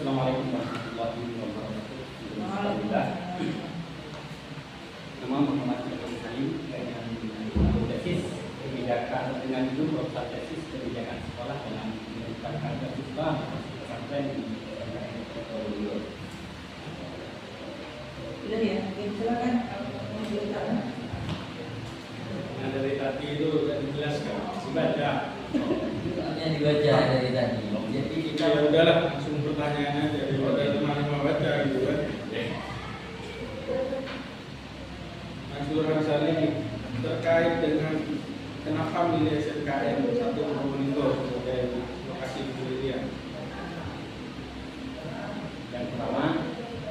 Assalamualaikum warahmatullahi wabarakatuh. Alhamdulillah. Nama Muhammad Abdul Salim dengan tesis kebijakan dengan judul tesis kebijakan sekolah dalam pendidikan harga siswa pesantren di Sudah ya, silakan. Nah, dari tadi itu sudah dijelaskan, dibaca. Soalnya dibaca dari tadi. Jadi kita Ya udahlah, langsung pertanyaan aja daripada teman-teman baca gitu kan. Mas Burhan Salim terkait dengan kenapa milih SNKN satu Probolinggo sebagai lokasi penelitian. yang pertama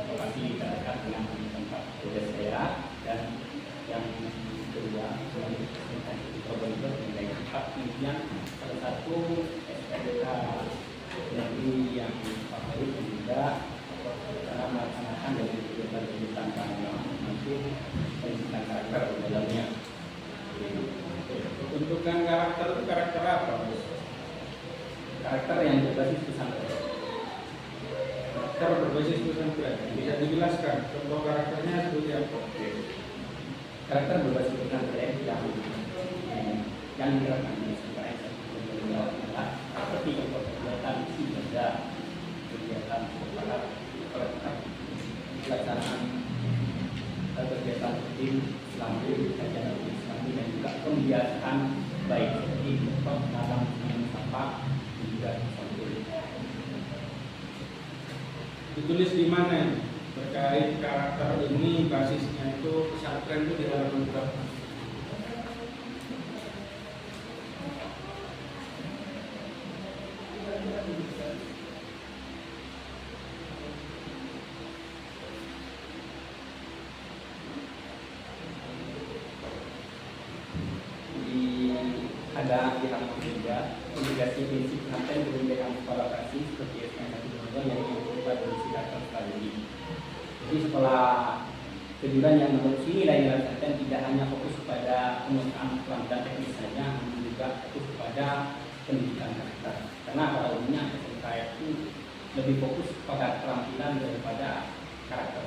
lokasi dekat dengan tempat tugas saya, dan yang kedua di Probolinggo sebagai tempat penelitian salah satu SPK negeri yang favorit dan juga karena melaksanakan dari kegiatan mampu pendidikan karakter di dalamnya. Bentukan karakter itu karakter apa? Karakter yang berbasis pesantren. Karakter berbasis pesantren. Bisa dijelaskan contoh karakternya seperti apa? Karakter berbasis pesantren yang diterapkan di SPK seperti kegiatan ibadah, kegiatan sekolah, pelaksanaan kegiatan tim Islami, kajian Islami, dan juga pembiasaan baik seperti dalam sapa dan juga sambil. Ditulis di mana ini? Terkait karakter ini basisnya itu pesantren itu di halaman berapa? Ada di halaman 3 integrasi prinsip pesantren kebijakan sekolah praksi seperti SN1 yang berupa berisi karakter strategi. Jadi sekolah kejuruan yang menurut nilai-nilai pesantren tidak hanya fokus pada penguasaan keterampilan teknis saja, namun juga fokus pada pendidikan karakter. Karena pada umumnya SMK itu lebih fokus pada keterampilan daripada karakter.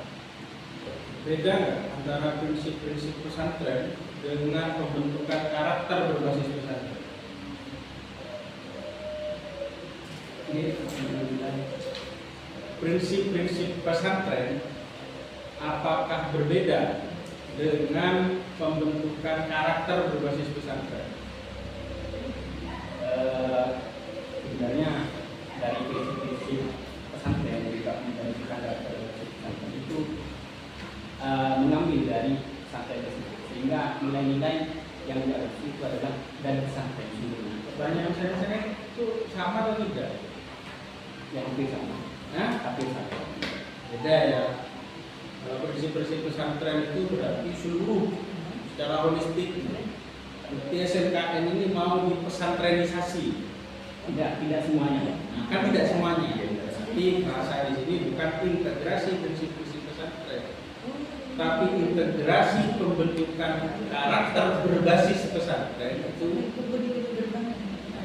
Beda nggak antara prinsip-prinsip pesantren dengan pembentukan karakter berbasis pesantren? Prinsip-prinsip pesantren apakah berbeda dengan pembentukan karakter berbasis pesantren? Sebenarnya dari prinsip-prinsip pesantren juga pembentukan karakter berbasis pesantren itu mengambil dari pesantren tersebut, sehingga nilai-nilai yang diadopsi itu adalah dari pesantren sendiri. Pertanyaan saya itu sama atau tidak? Yang hampir sama, hampir sama. Beda ya. Kalau prinsip-prinsip pesantren itu berarti seluruh secara holistik. Berarti SNKN ini mau dipesantrenisasi. Tidak semuanya. Nah, kan tidak semuanya. Tapi bahasa di sini bukan integrasi prinsip-prinsip pesantren, tapi integrasi pembentukan karakter berbasis pesantren itu.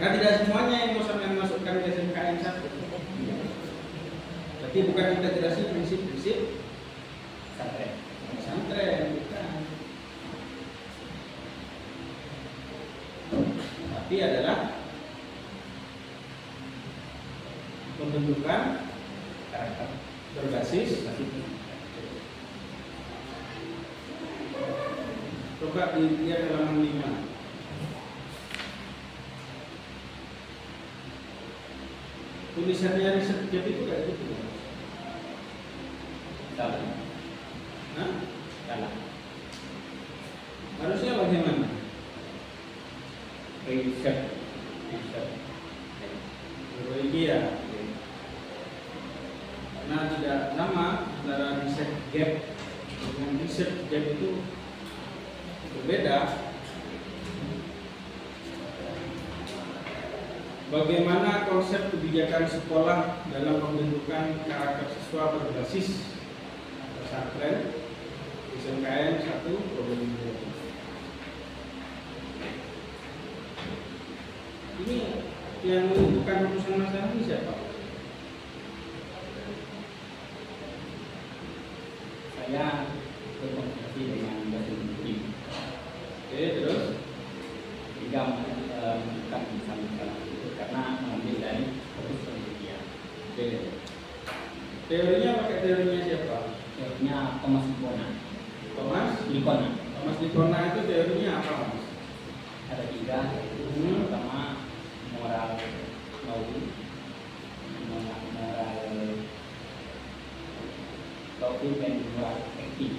Karena tidak semuanya yang masukkan ke SNKN 1. Berarti bukan integrasi prinsip-prinsip pesantren, bukan. Tapi adalah pembentukan Karakter berbasis. Coba dilihat halaman 5. Tulisannya riset gap itu kayak gitu. salah. Hah? Salah. Harusnya bagaimana? Riset. Ini ya. Karena tidak sama antara riset gap dengan riset gap itu berbeda. Bagaimana konsep kebijakan sekolah dalam pembentukan karakter siswa berbasis pesantren SNKN 1 Probolinggo? Ini yang menentukan rumusan masalah ini siapa? saya berkonsultasi dengan dosen bimbing. Oke, terus Sehingga menentukan misalnya itu karena mengambil dari fokus penelitian. oke. Teorinya pakai teorinya siapa? Teorinya Thomas Likona. Thomas Likona. Thomas Likona itu teorinya apa, Mas? Ada tiga, yaitu yang pertama moral knowledge, moral loving dan moral acting.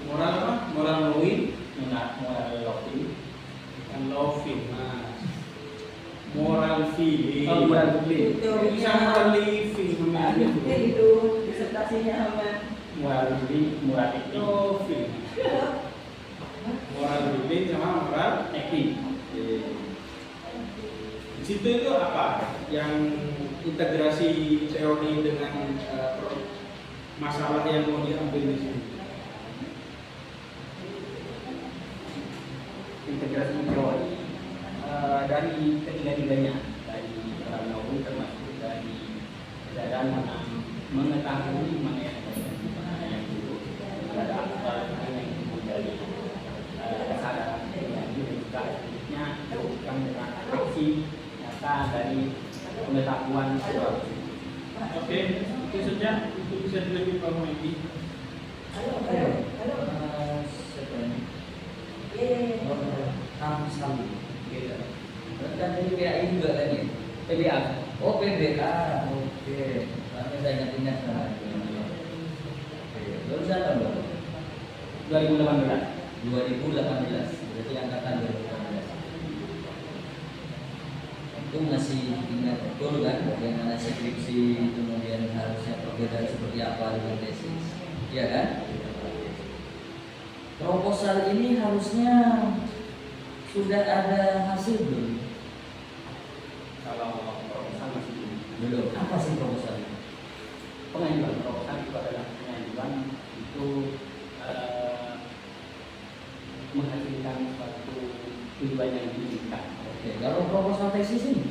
Moral apa? Moral knowing Moral loving, dan loving, Mas. Moral feeling. oh, moral loving, Bisa moral living namanya. itu disertasinya sama moral loving, moral acting. Loving. Moral living sama moral. Acting. Di situ itu apa yang integrasi teori dengan masalah yang mau diambil di sini? Integrasi teori dari ketiga-tiganya, dari moral knowledge termasuk dari kesadaran mengetahui mengenai yang buruk, ada yang buruk dari kesadaran yang juga selanjutnya dilakukan dengan refleksi nyata dari pengetahuan teori. Oke, itu saja. Itu bisa lebih paham lagi. halo. Siapa ini? Iya. Sambil gitu. Berarti kan dari PAI juga kan ya? PBA Oh PBA, oke. Karena saya ingat-ingat sama itu. Oke, lulusan tahun berapa? 2018. 2018, berarti angkatan 2018. Itu masih ingat betul kan bagaimana skripsi, kemudian harusnya perbedaan seperti apa dengan tesis, iya kan? Proposal ini harusnya sudah ada hasil belum? Kalau proposal masih Belum. Apa sih proposal? pengajuan proposal itu adalah pengajuan itu menghasilkan suatu tujuan yang diinginkan. Oke, kalau proposal tesis ini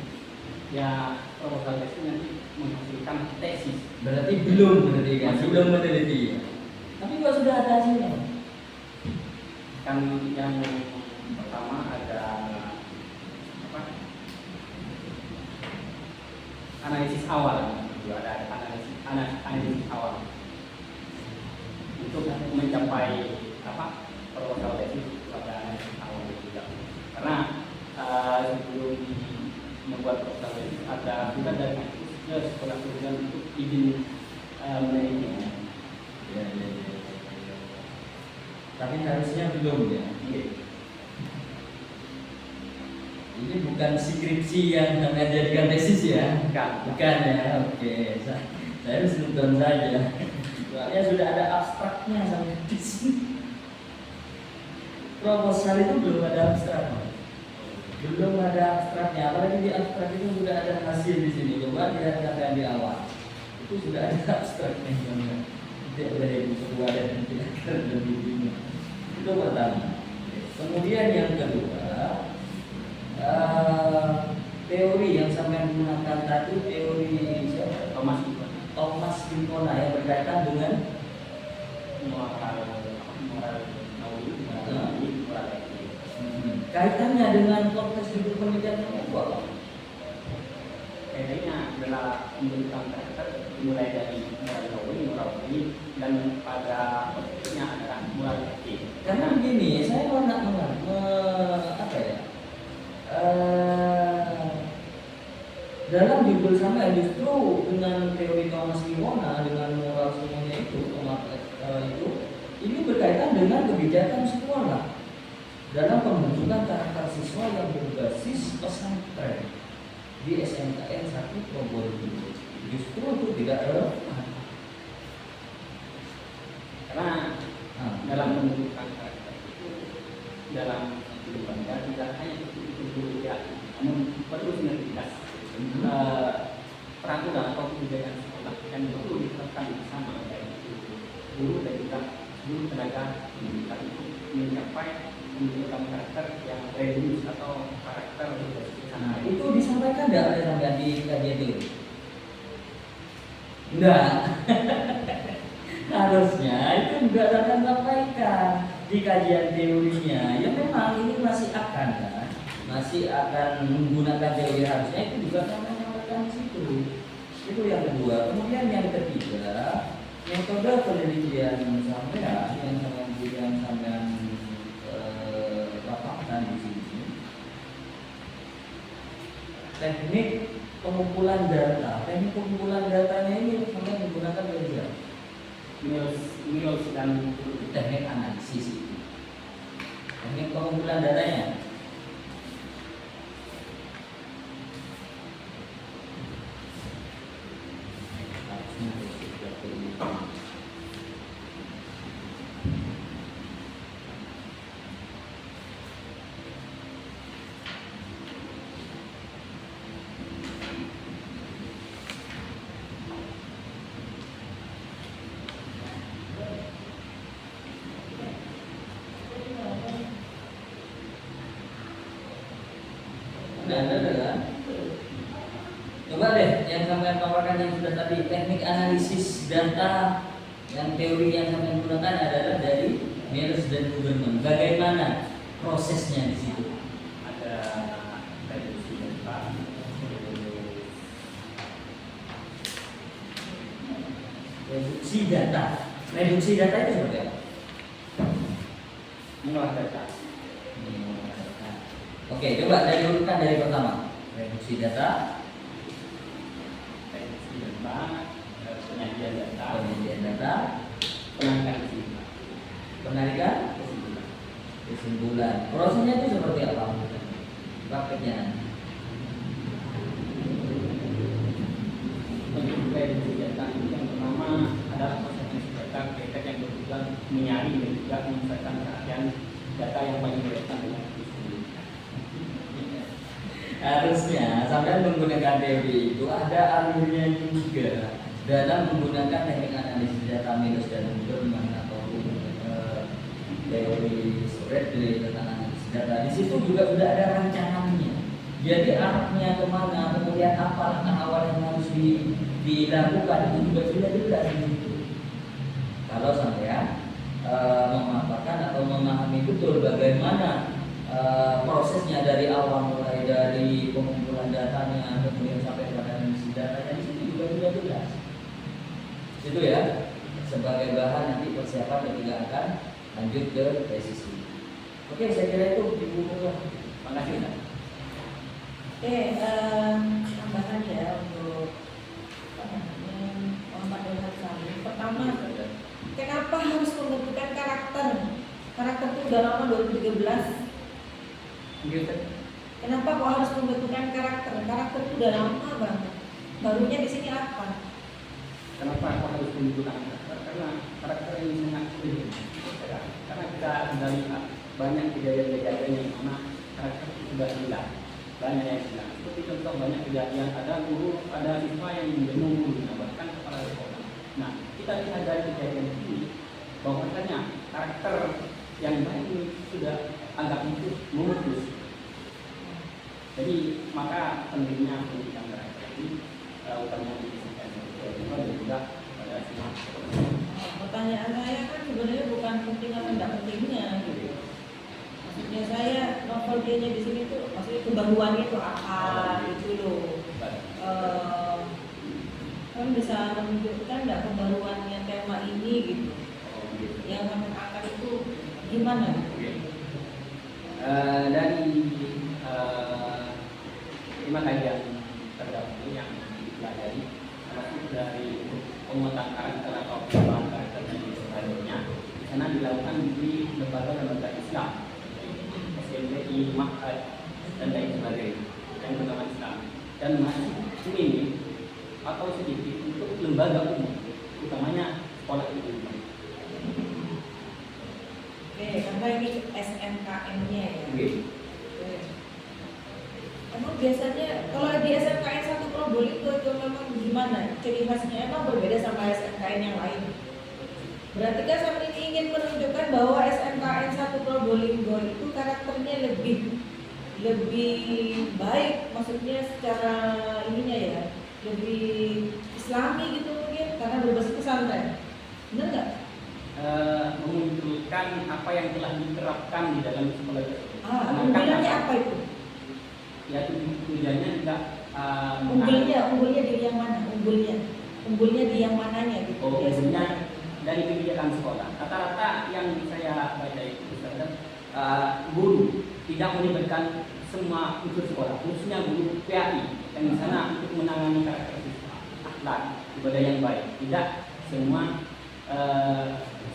Ya proposal tesis nanti menghasilkan tesis. berarti belum berarti kan? Masih Belum meneliti. Tapi kok sudah ada hasilnya? Kan yang pertama ada apa? Analisis awal. Ada analisis awal untuk mencapai apa proposal tesis pada analisis awal juga. Karena sebelum membuat proposal tesis ada sudah dari kampus ke sekolah kemudian untuk izin meneliti. Ya. Tapi harusnya belum ya. Iya. Ini bukan skripsi yang namanya jadikan tesis ya. Bukan ya. Oke. Saya harus nonton saja. Soalnya sudah ada abstraknya sampai di sini. Proposal itu belum ada abstrak. Belum ada abstraknya. Apalagi di abstrak itu sudah ada hasil di sini. Coba lihat yang di awal. Itu sudah ada abstraknya. Tidak ada yang keluar dan tidak lebih bingung. Itu pertama. Kemudian yang kedua, teori yang sampai menggunakan tadi teori siapa? Thomas Likona yang berkaitan dengan kaitannya dengan konteks hidup penelitian itu apa? Kayaknya adalah pembentukan karakter mulai dari moral knowledge, dan pada konteksnya adalah moral acting. Karena begini, saya mau apa ya? Dalam judul sama justru dengan teori Thomas Likona dengan moral semuanya itu, itu ini berkaitan dengan kebijakan sekolah dalam pembentukan karakter siswa yang berbasis pesantren di SMKN 1 Probolinggo. Justru itu tidak relevan. Karena dalam pembentukan karakter itu dalam kehidupan dan tidak hanya itu dulu ya, namun perlu sinergitas peraturan atau kebijakan sekolah yang perlu diterapkan bersama baik itu guru dan juga guru tenaga pendidikan untuk mencapai pembentukan karakter yang religius atau karakter berbasis Nah, itu disampaikan tidak oleh sampean di kajian itu? Enggak. harusnya itu juga akan sampaikan di kajian teorinya. Ya memang ini masih akan kan, masih akan menggunakan teori, harusnya itu juga akan menyampaikan di situ. Itu yang kedua. Kemudian yang ketiga, metode penelitian sampean yang sampean paparkan di sini, teknik pengumpulan data. Teknik pengumpulan datanya ini sampean menggunakan media Mills dan teknik analisis itu. Teknik pengumpulan datanya. Ada kan? Coba deh yang sampean paparkan yang sudah tadi, teknik analisis data yang teori yang sampean gunakan adalah dari Mills dan Huberman. Bagaimana prosesnya di situ? ada reduksi data, Reduksi data. Reduksi data itu seperti apa? mengolah data. Oke, coba dari urutan dari pertama. Reduksi data, Reduksi data, penyajian data, penyajian data, penangkapan kesimpulan. penarikan Kesimpulan. kesimpulan. Prosesnya itu seperti apa? Prakteknya. Untuk reduksi data itu yang pertama adalah proses data yang bertujuan menyaring dan juga menyelesaikan perhatian data yang paling berkaitan dengan itu. Harusnya sampai menggunakan teori itu ada alurnya juga dalam menggunakan teknik analisis data Mills dan Huberman ataupun teori Bradley tentang analisis data. Di situ juga sudah ada rancangannya. Jadi arahnya kemana, kemudian apa langkah awal yang harus dilakukan itu juga sudah jelas di situ. Kalau sampai memaparkan atau memahami betul bagaimana prosesnya dari awal, mulai dari pengumpulan datanya kemudian sampai pada analisis datanya, di situ juga sudah jelas. Itu ya sebagai bahan nanti persiapan ketika akan lanjut ke tesis. Oke, saya kira itu di buku lah. Makasih. Pak. Oke, tambahan ya untuk Muhammad Ilham Salim. Pertama, kenapa harus pembentukan karakter? Karakter itu udah lama 2013. Kenapa kok harus pembentukan karakter? Karakter itu udah lama banget. Barunya di sini apa? Kenapa aku harus menunjukkan karakter? Karena karakter ini sangat penting. Karena kita sudah lihat banyak kejadian-kejadian yang mana karakter itu sudah hilang. Banyak yang hilang. Seperti contoh banyak kejadian, ada guru, ada siswa yang membunuh guru, bahkan kepala sekolah. Nah, kita lihat dari kejadian ini bahwasanya karakter yang baik ini sudah agak memutus. Jadi maka pentingnya pendidikan karakter ini utamanya diberikan dan juga pada semua. Pertanyaan saya kan sebenarnya bukan penting atau tidak pentingnya gitu. Maksudnya saya novel dia di sini tuh maksudnya kebaruannya itu apa gitu loh. Kan bisa menunjukkan tidak kebaruannya tema ini gitu. Yang kami angkat itu gimana? Dari 5 kajian terdahulu yang dipelajari, termasuk dari pemetaan karakter atau pengembangan karakter dan sebagainya, di sana dilakukan di lembaga-lembaga Islam, SMPI, Ma'had, dan lain sebagainya, dan pengembangan Islam, dan masih minim atau sedikit untuk lembaga umum, utamanya sekolah ilmu. Oke, karena ini SMKN-nya ya. Emang biasanya kalau di SMKN 1 Probolinggo itu memang gimana? Ciri khasnya emang berbeda sama SMKN yang lain. Berarti kan sama ini ingin menunjukkan bahwa SMKN 1 Probolinggo itu karakternya lebih baik, maksudnya secara ininya ya, lebih Islami gitu mungkin karena berbasis pesantren. Benar nggak? Memunculkan apa yang telah diterapkan di dalam sekolah tersebut. Unggulannya apa itu? Ya tujuannya tidak Unggulnya di yang mana? Unggulnya di yang mananya gitu? unggulnya dari kebijakan sekolah. Rata-rata yang saya baca itu misalnya guru tidak melibatkan semua unsur sekolah, khususnya guru PAI yang di sana untuk menangani karakteristik akhlak ibadah yang baik. Tidak semua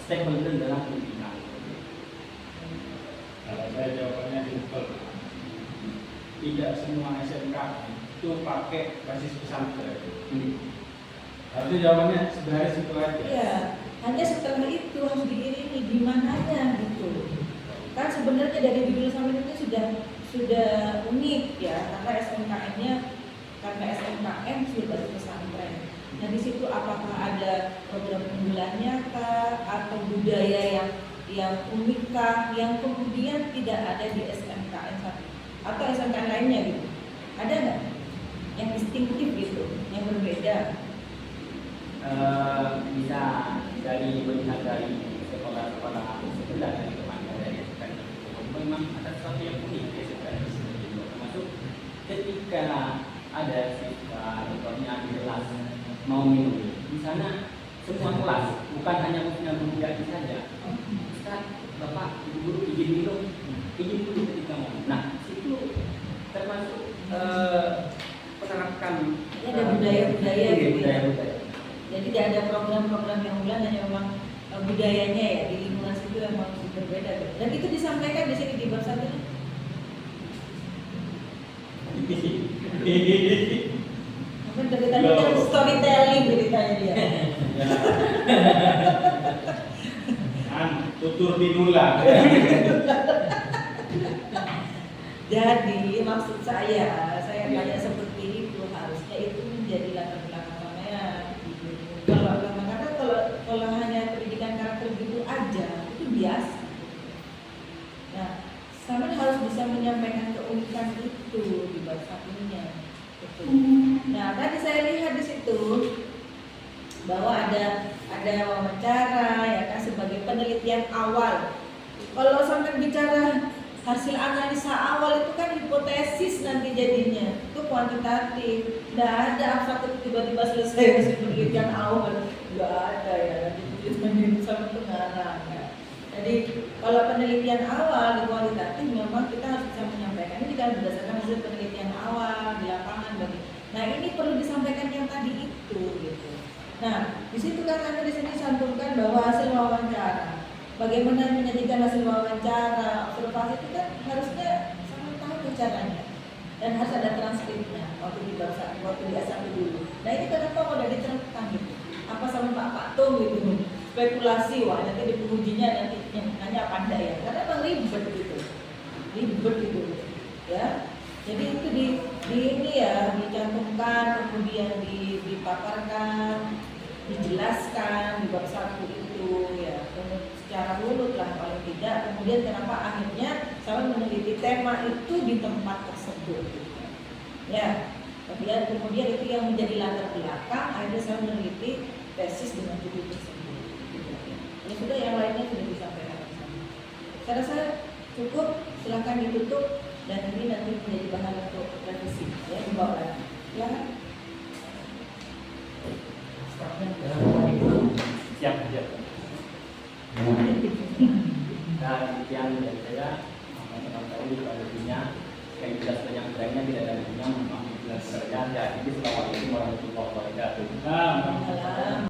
stakeholder dalam pendidikan. Kalau saya jawabannya simpel. Tidak semua SMK itu pakai basis pesantren. Harusnya jawabannya sebenarnya simpel aja. Iya, hanya setelah itu harus diiringi di mananya gitu. Kan sebenarnya dari judul sampai itu sudah unik ya, karena SMKN sudah basis pesantren. Nah di situ apakah ada program unggulannya kah atau budaya yang unik kah yang kemudian tidak ada di SMKN satu atau SMKN lainnya gitu? Ada nggak yang distinktif gitu, yang berbeda? Bisa dari melihat dari sekolah-sekolah sebelah dari teman dari SMK memang ada sesuatu yang unik di SMK termasuk ketika ada siswa contohnya di kelas mau minum di sana semua kelas bukan hanya punya guru PAI saja. Ustaz, Bapak, Ibu guru izin minum, izin dulu ketika mau. Nah, situ termasuk penerapkan Ada budaya-budaya gitu ya. budaya. Jadi tidak ada program-program yang unggulan, hanya memang budayanya ya di lingkungan situ yang masih berbeda. Dan itu disampaikan di sini di bab 1. Mungkin dari tadi kan storytelling ceritanya dia. Tutur tinula. Jadi maksud saya tanya seperti itu harusnya itu menjadi latar belakang sampean. Kalau hanya pendidikan karakter gitu aja itu biasa. Nah, sampean harus bisa menyampaikan keunikan itu di bab satunya. Gitu. Nah, tadi saya lihat di situ bahwa ada wawancara ya kan sebagai penelitian awal. Kalau sampai bicara hasil analisa awal itu kan hipotesis nanti jadinya itu kuantitatif. Nggak ada abstrak tiba-tiba selesai hasil penelitian awal, nggak ada ya. Nanti sampai pengarang. Ya. Jadi kalau penelitian awal di kualitatif memang kita harus bisa menyampaikan ini kan berdasarkan hasil penelitian awal di lapangan. Nah ini perlu disampaikan yang tadi itu gitu. Nah di situ kan kami di sini cantumkan bahwa hasil wawancara. Bagaimana menyajikan hasil wawancara, observasi itu kan harusnya sama tahu caranya dan harus ada transkripnya waktu di bahasa, waktu di S1 dulu. Nah ini kenapa udah diterapkan gitu? Apa sama Pak Tung gitu? Spekulasi, wah nanti di pengujinya nanti yang nanya apa anda ya? Karena emang ribet gitu, ya. Jadi itu di ini ya dicantumkan, kemudian dipaparkan, dijelaskan di bab 1 itu ya. Secara urut lah paling tidak. Kemudian kenapa akhirnya saya meneliti tema itu di tempat tersebut ya. Kemudian itu yang menjadi latar belakang akhirnya saya meneliti tesis dengan judul tersebut gitu. Ya sudah, yang lainnya sudah disampaikan. Saya rasa cukup, silakan ditutup dan ini nanti menjadi bahan untuk revisi ya, dibawa lagi ya. Siap. Dan demikian dari saya, teman-teman pada yang jelas banyak beranya tidak ada gunanya, mohon maaf jelas saja. Jadi assalamualaikum warahmatullahi wabarakatuh. Salam.